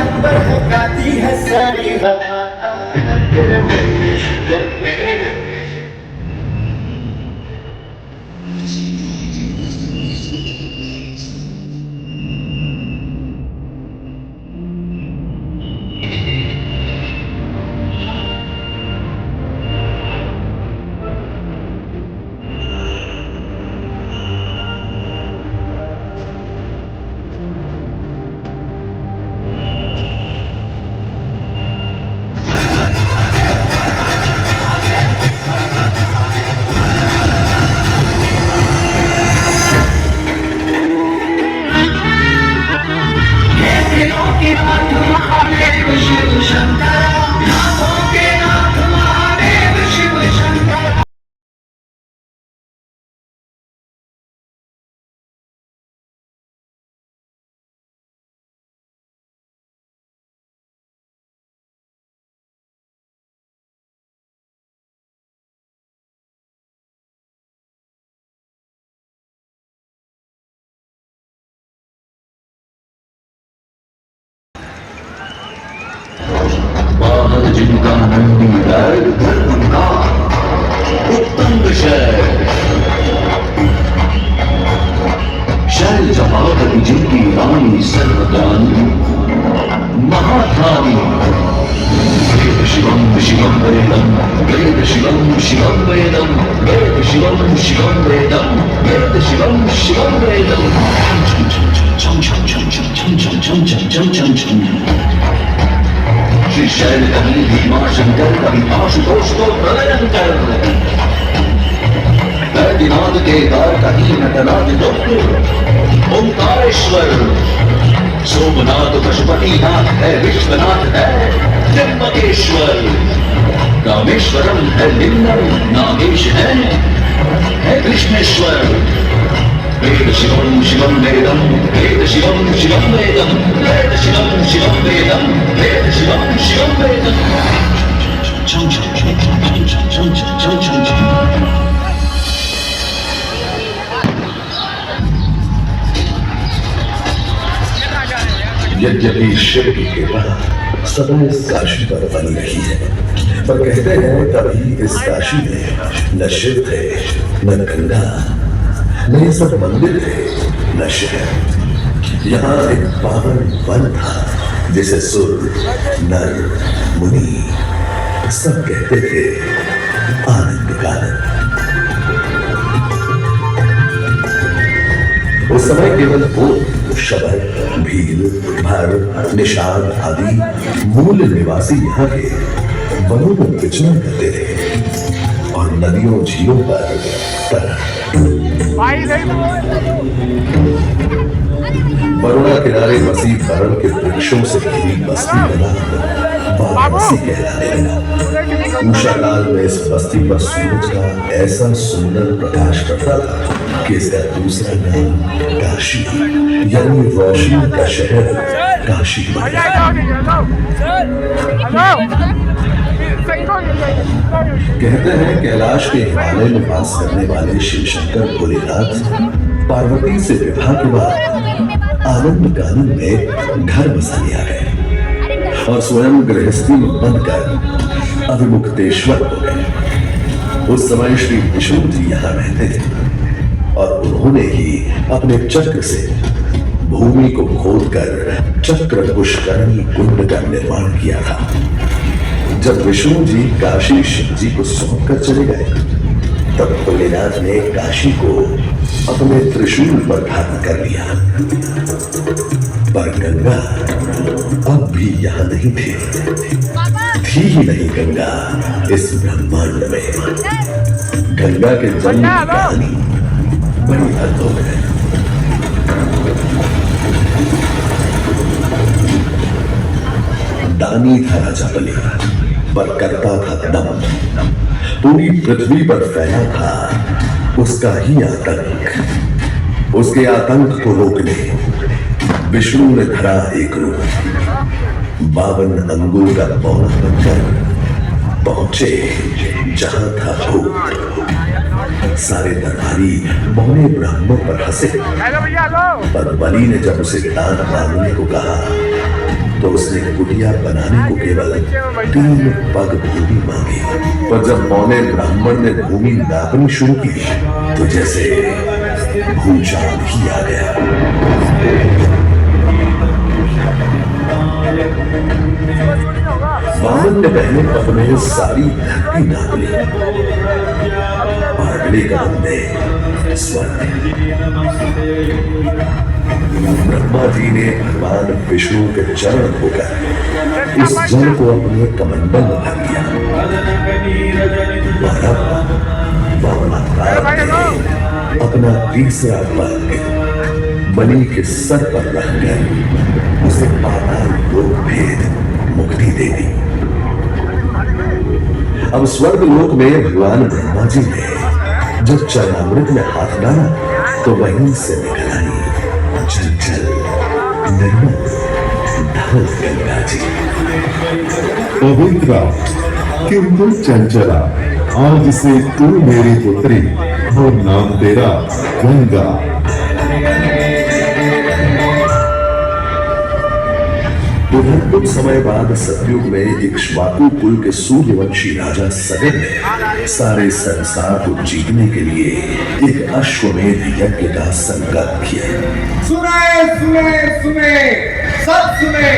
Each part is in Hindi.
नंबर है गाती है सारी जिनका नंदी बैग घर उनका उत्तंग शैल जपावती जिनकी रानी सर्वदानी महाधानी वेद शिवम शिवम वेदम वेद शिवम शिवम वेदम वेद शिवम शिवम वेदम वेद शिवम शिवम वेदम छम छम छम छम छम छम छम छम छम छम छम श्री शैल कवि भीमा शंकर कवि आशुतोष को प्रलयंकर वैद्यनाथ केदार कहीं नटराज ओंकारेश्वर सोमनाथ पशुपतिनाथ है विश्वनाथ है त्र्यंबकेश्वर रामेश्वरम है लिंगम नागेश है कृष्णेश्वर वेद शिवम शिवम वेदम वेद शिवम शिवम वेदम वेद शिवम शिवम वेदम वेद शिवम शिवम वेदम छम छम छम छम छम छम छम छम छम यद्यपि शिव की कृपा सदा इस काशी पर बनी रही है, पर कहते हैं कभी इस काशी में न शिव थे न गंगा न ये सब मंदिर थे न शहर। यहाँ एक पावन वन था जिसे सुर नर मुनि सब कहते थे आनंद कानन। उस समय केवल वो शबर भील भर निषाद आदि मूल निवासी यहाँ के वनों में विचरण करते थे और नदियों झीलों पर वरुणा किनारे मसीह भरण के वृक्षों से घिरी बस्ती बना वाराणसी कहलाने लगा। उषा काल में इस बस्ती पर सूरज का ऐसा सुंदर प्रकाश पड़ता था कि इसका दूसरा नाम काशी यानी रोशनी का शहर काशी बन गया। कहते हैं कैलाश के हिमालय में वास करने वाले शिव शंकर भोलेनाथ पार्वती से विवाह के बाद आनंद कानन में घर बसा लिया गए और स्वयं गृहस्थी में बनकर अभिमुक्तेश्वर हो गए। उस समय श्री विष्णु जी यहाँ रहते थे और उन्होंने ही अपने चक्र से भूमि को खोदकर चक्र पुष्करणी कुंड का निर्माण किया था। जब विष्णु जी काशी शिव जी को सौंप कर चले गए तब भोलेनाथ ने काशी को अपने त्रिशूल पर धारण कर लिया। पर गंगा अब भी यहाँ नहीं थी ही नहीं गंगा इस ब्रह्मांड में। गंगा के जन्म की कहानी बड़ी अद्भुत है। दानी था राजा बलि पर करता था दम। पूरी पृथ्वी पर फैला था उसका ही आतंक। उसके आतंक को रोकने विष्णु ने धरा एक रूप 52 अंगों का पौना बनकर पहुंचे जहां था भूत। सारे दरबारी मौने ब्राह्मण पर हंसे, पर बलि ने जब उसे दान मांगने को कहा तो उसने कुटिया बनाने को केवल 3 पग भूमि मांगी। पर जब मौने ब्राह्मण ने भूमि नापनी शुरू की तो जैसे भूचाल ही आ गया। वामन ने पहले पग में सारी धरती नाप ली और अगले कदम में स्वर्ग। ब्रह्मा जी ने भगवान विष्णु के चरण धोकर इस जल को अपने कमंडल में भर लिया और अब वामनावतार ने अपना तीसरा पग बलि के सर पर रखकर उसे पाताल लोक भेद मुक्ति दे दी। अब स्वर्ग लोक में भगवान ब्रह्मा जी ने जब चरणामृत में हाथ डाला तो वहीं से निकल आई चंचल निर्मल धवल गंगा जी। पवित्रा किंतु चंचला, आज से तू मेरी पुत्री और नाम तेरा गंगा। उधर कुछ समय बाद सतयुग में इक्ष्वाकु कुल के सूर्यवंशी राजा सगर ने सारे संसार को जीतने के लिए एक अश्वमेध यज्ञ का संकल्प किया। सुने सुने सुने सब सुने,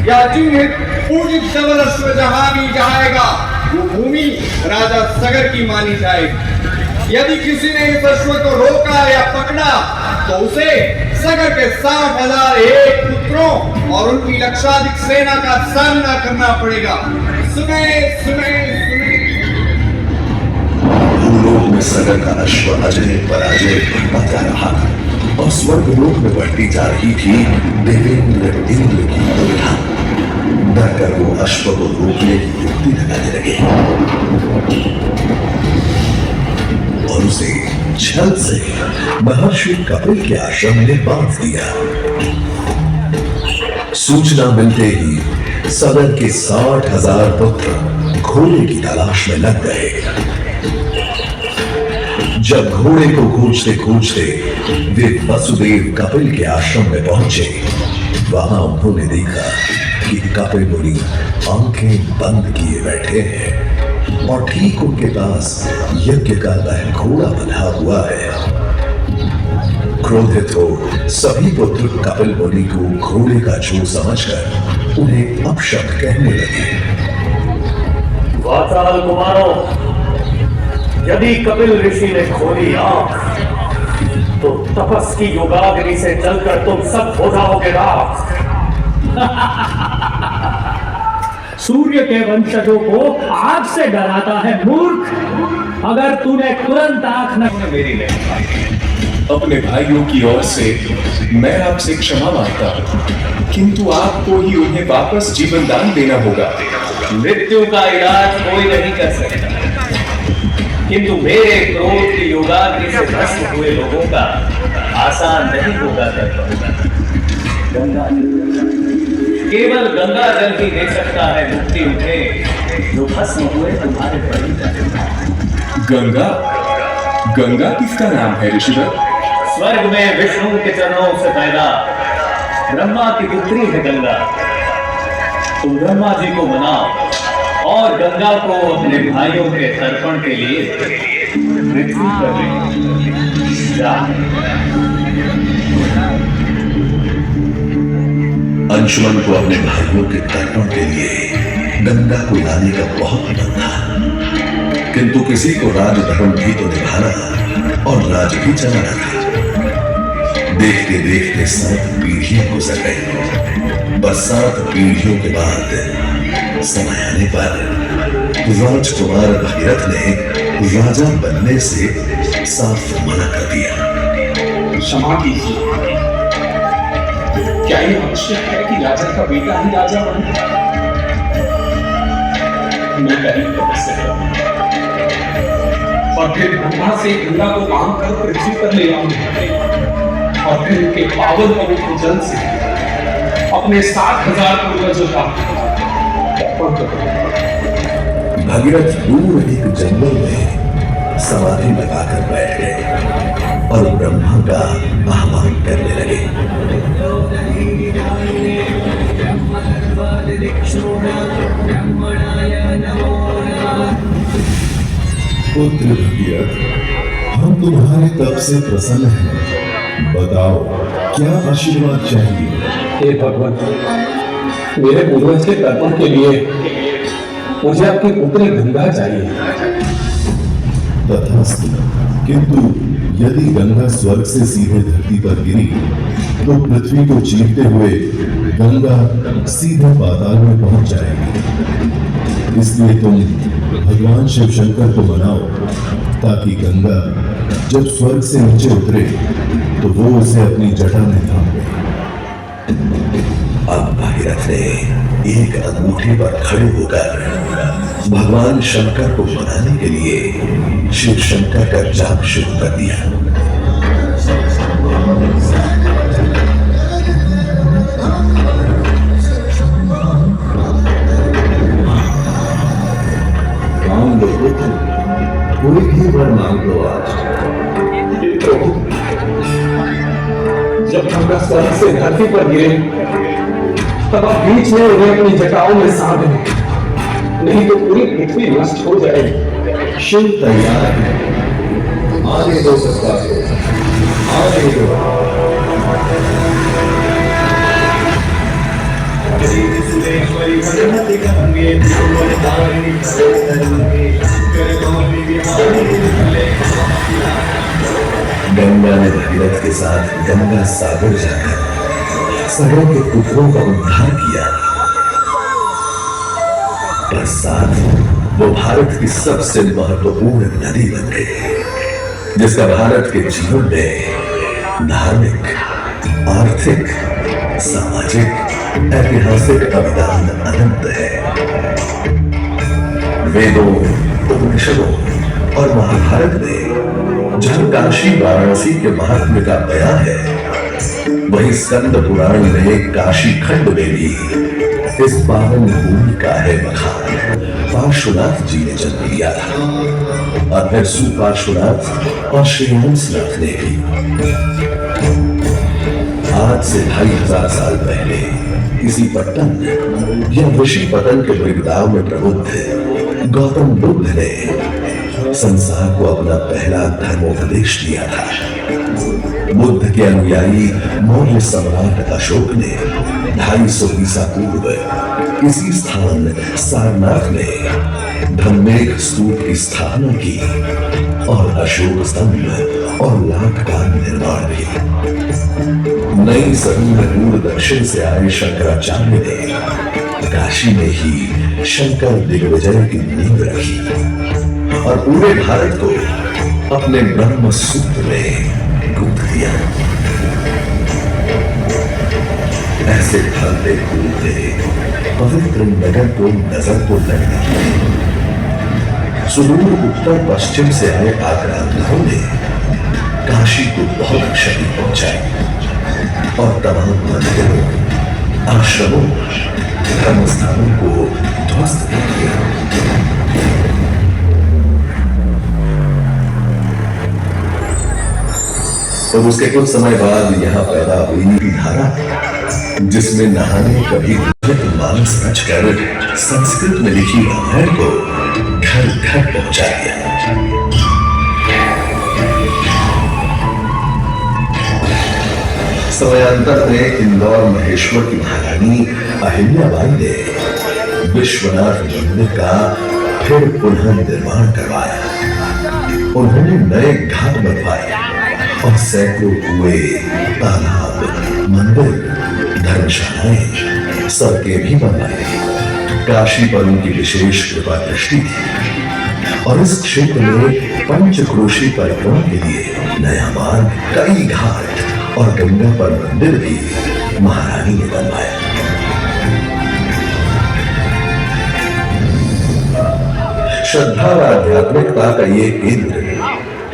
या जिन्हें पूजित धवल अश्व जहां भी जाएगा वो भूमि राजा सगर की मानी जाएगी। यदि किसी ने इस अश्व को रोका या पकड़ा तो उसे सगर के 60,001 पुत्रों और उनकी लक्षाधिक सेना का सामना करना पड़ेगा। सुने सुने सुने। भूलोक में सगर का अश्व अजय पराजय बढ़ता रहा और स्वर्ग लोक में बढ़ती जा रही थी देवेंद्र इंद्र की दुविधा। डरकर वो अश्व को रोकने की युक्ति लगाने लगे और उसे छल से महर्षि कपिल के आश्रम में बांध दिया। सूचना मिलते ही सगर के 60,000 पुत्र घोड़े की तलाश में लग गए। जब घोड़े को खोजते खोजते वे वसुदेव कपिल के आश्रम में पहुंचे, वहां उन्होंने देखा कि कपिल मुनि आंखें बंद किए बैठे हैं और ठीक उनके पास यज्ञ का वह घोड़ा बंधा हुआ है। क्रोधित हो सभी पुत्र कपिल मुनि को घोड़े का छू समझकर उन्हें अपशब्द कहने लगे। वाताल कुमारों, यदि कपिल ऋषि ने खोली आंख तो तपस की योगाग्नि से जलकर तुम सब हो जाओगे राख। सूर्य के वंशजों को आग से डराता है मूर्ख। अगर तूने तुरंत आंख न मेरी नहीं, अपने भाइयों की ओर से मैं आपसे क्षमा मांगता हूं, किंतु आपको ही उन्हें वापस जीवन दान देना होगा। मृत्यु का इलाज कोई नहीं कर सकता, किंतु मेरे क्रोध की योगाग्नि से भस्म हुए लोगों का आसान नहीं होगा कर पाऊंगा। गंगा केवल गंगा जल ही दे सकता है मुक्ति उन्हें जो भस्म हुए तुम्हारे परिजन। गंगा? गंगा किसका नाम है ऋषिवर? स्वर्ग में विष्णु के चरणों से पैदा ब्रह्मा की पुत्री है गंगा। तुम ब्रह्मा जी को मनाओ और गंगा को अपने भाइयों के तर्पण के लिए पृथ्वी पर ले। अंशुमन को अपने भाइयों के तर्पण के लिए गंगा को लाने का बहुत मन था, किंतु किसी को राजधर्म भी तो निभाना और राज भी चलाना था। देखते देखते 7 पीढ़ियां गुजर गई। बस 7 पीढ़ियों के बाद समय आने पर राजकुमार भगीरथ ने राजा बनने से साफ मना कर दिया। क्षमा कीजिए, क्या ये आवश्यक है कि राजा का बेटा ही राजा बने? मैं गरीब तपस्या करूं और फिर ब्रह्मा से गंगा को बांध कर पृथ्वी पर ले आऊंगा और फिर उनके पावन पवित्र जल से अपने 60,000 पूर्वजों का तर्पण करूंगा। भगीरथ दूर एक जंगल में समाधि लगाकर बैठ गए और ब्रह्मा का आह्वान करने लगे। पुत्र भगीरथ, हम तुम्हारे तप से प्रसन्न हैं। बताओ क्या आशीर्वाद चाहिए। हे भगवान, मेरे पूर्वज के तर्पण के लिए मुझे आपकी पुत्री गंगा चाहिए। तथास्तु, किंतु यदि गंगा स्वर्ग से सीधे धरती पर गिरी तो पृथ्वी को चीरते हुए गंगा सीधे पाताल में पहुंच जाएगी। इसलिए तुम भगवान शिव शंकर को मनाओ ताकि गंगा जब स्वर्ग से नीचे उतरे तो वो उसे अपनी जटा में थाम ले। अब भगीरथ ने एक अंगूठे पर खड़े होकर भगवान शंकर को मनाने के लिए शिव शंकर का जाप शुरू कर दिया। मांग लो पुत्र, कोई भी वर मांग लो आज। जब गंगा स्वर्ग से धरती पर गिरे तब आप बीच में उन्हें अपनी जटाओं में साध लें, नहीं तो पूरी पृथ्वी नष्ट हो जाएगी। शिव तैयार है, आने दो सत्ता को, आने दो। गंगा ने भगीरथ के साथ गंगा सागर जाकर सगरों के पुत्रों का उद्धार किया। पर साथ वो भारत की सबसे महत्वपूर्ण नदी बन गई, जिसका भारत के जीवन में धार्मिक, आर्थिक, सामाजिक, ऐतिहासिक अवदान अनंत है। वेदों, उपनिषदों और महाभारत में जहां काशी वाराणसी के महात्म्य का बयान है, वही स्कंद पुराण में काशी खंड में भी इस पावन भूमि का है बखान। पार्श्वनाथ जी ने जन्म लिया था और फिर सुपार्श्वनाथ और श्रीहंसनाथ ने भी। आज से 2500 साल पहले किसी पट्टन या ऋषिपतन के मृगदाव में प्रबुद्ध गौतम बुद्ध ने संसार को अपना पहला धर्मोपदेश दिया था। बुद्ध के अनुयायी मौर्य सम्राट अशोक ने 250 ईसा पूर्व इसी स्थान सारनाथ में धम्मेक स्तूप की स्थापना की और अशोक स्तंभ और लाख का निर्माण भी। नई सदी में पूर्व दक्षिण से आए शंकराचार्य ने काशी में ही शंकर दिग्विजय की नींव रखी और पूरे भारत को अपने ब्रह्म सूत्र में गूंथ दिया। ऐसे फलते फूलते पवित्र नगर को नजर को लगने लगी। सुदूर उत्तर पश्चिम से आए आक्रांताओं ने काशी को बहुत क्षति पहुंचाई और तमाम मंदिरों, आश्रमों, धर्मस्थानों को ध्वस्त कर दिया। और उसके कुछ समय बाद यहाँ पैदा हुई धारा, जिसमें नहाने कभी मानस रचकर संस्कृत में लिखी रामायण को घर घर पहुंचा दिया। समयांतर में इंदौर महेश्वर की महारानी अहिल्याबाई ने विश्वनाथ मंदिर का फिर पुनः निर्माण करवाया। उन्होंने नए घाट बनवाए और सैकड़ों कुएं, तालाब, मंदिर, धर्मशालाएं, सड़कें भी बनवाई। काशी पर उनकी विशेष कृपा दृष्टि थी और इस क्षेत्र में पंचक्रोशी परिक्रमा के लिए नया मार्ग, कई घाट और गंगा पर मंदिर भी महारानी ने बनवाया। श्रद्धा और आध्यात्मिकता का ये केंद्र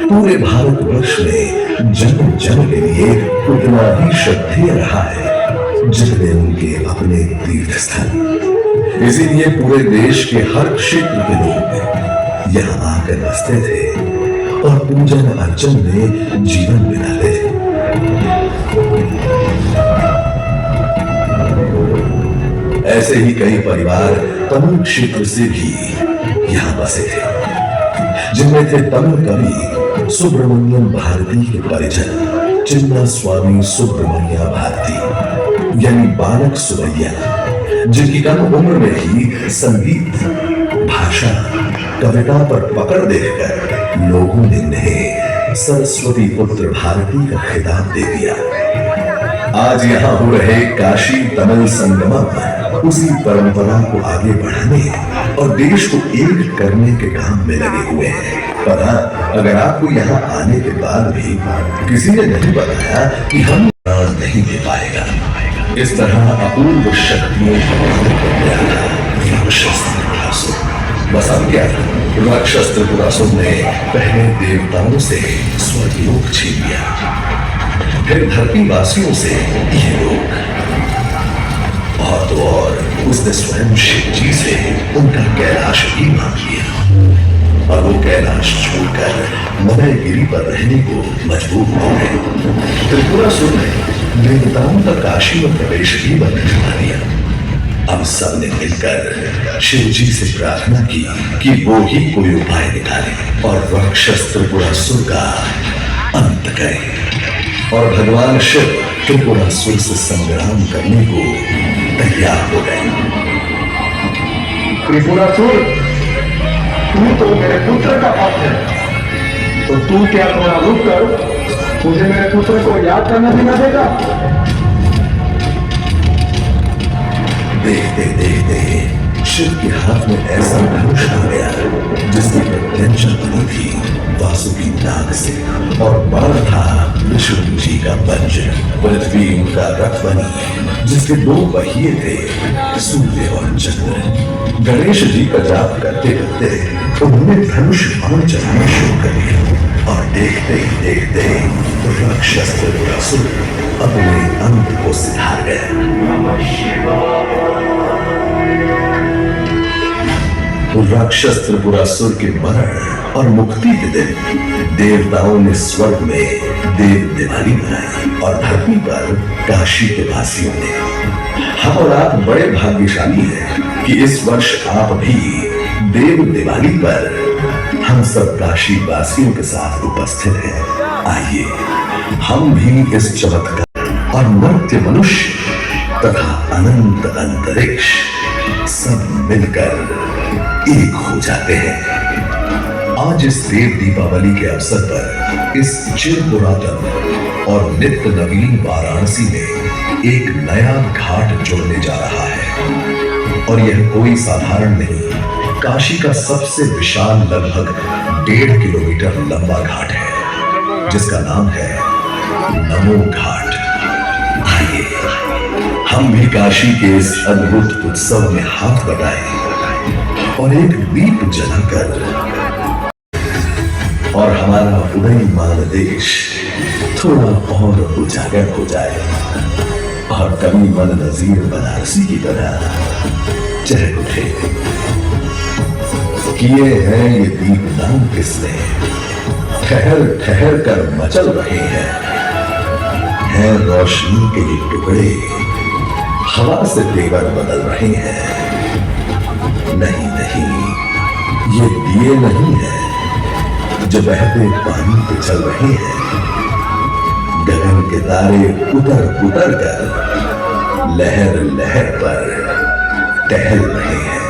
पूरे भारतवर्ष में जन जन के लिए उतना ही श्रद्धेय रहा है जितने उनके अपने तीर्थ स्थल। इसीलिए पूरे देश के हर क्षेत्र के लोग यहाँ आकर बसते थे और पूजन अर्चन में जीवन बिताते थे। ऐसे ही कई परिवार तमिल क्षेत्र से भी यहाँ बसे थे, जिनमें थे तमिल कवि सुब्रमण्यम भारती के परिजन चिन्ना स्वामी सुब्रमण्या भारती यानी बालक सुरैया, जिनकी कम उम्र में ही संगीत, भाषा, कविता पर पकड़ देखकर लोगों ने इन्हें सरस्वती पुत्र भारती का खिताब दे दिया। आज यहाँ हो रहे काशी तमिल संगमम उसी परंपरा को आगे बढ़ाने और देश को एक करने के काम में लगे हुए हैं। पर हाँ, अगर आपको यहाँ आने के बाद भी किसी ने नहीं बताया कि हम प्राण नहीं दे पाएगा, इस तरह अपूर्व शक्तियों बस अब क्या, राक्षस त्रिपुरासुर ने पहले देवताओं से स्वर्गलोक छीन लिया, फिर धरती वासियों से ये लोग, और तो और उसने स्वयं शिव जी से उनका कैलाश भी मांग लिया और वो कैलाश छोड़कर मदयगिरी पर रहने को मजबूर हो गए। त्रिपुरासुर ने देवताओं का काशी में प्रवेश भी बंद करवा दिया। अब सबने मिलकर शिव जी से प्रार्थना की कि वो ही कोई उपाय निकाले और राक्षस त्रिपुरासुर का अंत करे। और भगवान शिव त्रिपुरासुर से संग्राम करने को तैयार हो गए। त्रिपुरासुर, तू तो मेरे पुत्र का भक्त है, तो तू क्या थोड़ा रुक कर मुझे मेरे पुत्र को याद करना भी न देगा? देखते देखते शिव के हाथ में ऐसा धनुष आ गया जिसकी प्रत्यंचा बनी थी वासुकी नाग से, और बाण था विष्णु जी का पंच, पृथ्वी उनका रथ बनी जिसके दो पहिए थे, सूर्य और चंद्र। गणेश जी का जाप करते करते उन्होंने धनुष बाण चलाना शुरू कर दिया और देखते ही देखते राक्षस त्रिपुरासुर अपने अंत को सिधार गए। राक्षस त्रिपुरासुर के मरण और मुक्ति के दिन देवताओं ने स्वर्ग में देव दिवाली मनाई और धरती पर काशी के वासियों ने। हम और आप बड़े भाग्यशाली हैं कि इस वर्ष आप भी देव दिवाली पर हम सब काशी वासियों के साथ उपस्थित हैं। आइए हम भी इस चमत्कार और मर्त्य मनुष्य तथा अनंत अंतरिक्ष सब मिलकर एक हो जाते हैं। आज इस देव दीपावली के अवसर पर इस चिर पुरातन और नित्य नवीन वाराणसी में एक नया घाट जुड़ने जा रहा है, और यह कोई साधारण नहीं, काशी का सबसे विशाल लगभग 1.5 किलोमीटर लंबा घाट है जिसका नाम है नमो घाट। आइए हम भी काशी के इस अद्भुत उत्सव में हाथ बटाएं और एक दीप जलाकर और हमारा उदयमान देश थोड़ा और उजागर हो जाए और कभी मन नजीर बनारसी की तरह चहक उठे। किए हैं ये दीपदान किसने, ठहर ठहर कर मचल रहे हैं रोशनी के ये टुकड़े, हवा से तेवर बदल रहे हैं। नहीं नहीं, ये दिए नहीं है जो बहते पानी पे चल रहे हैं, गगन के तारे उतर उतर कर लहर लहर पर टहल रहे हैं।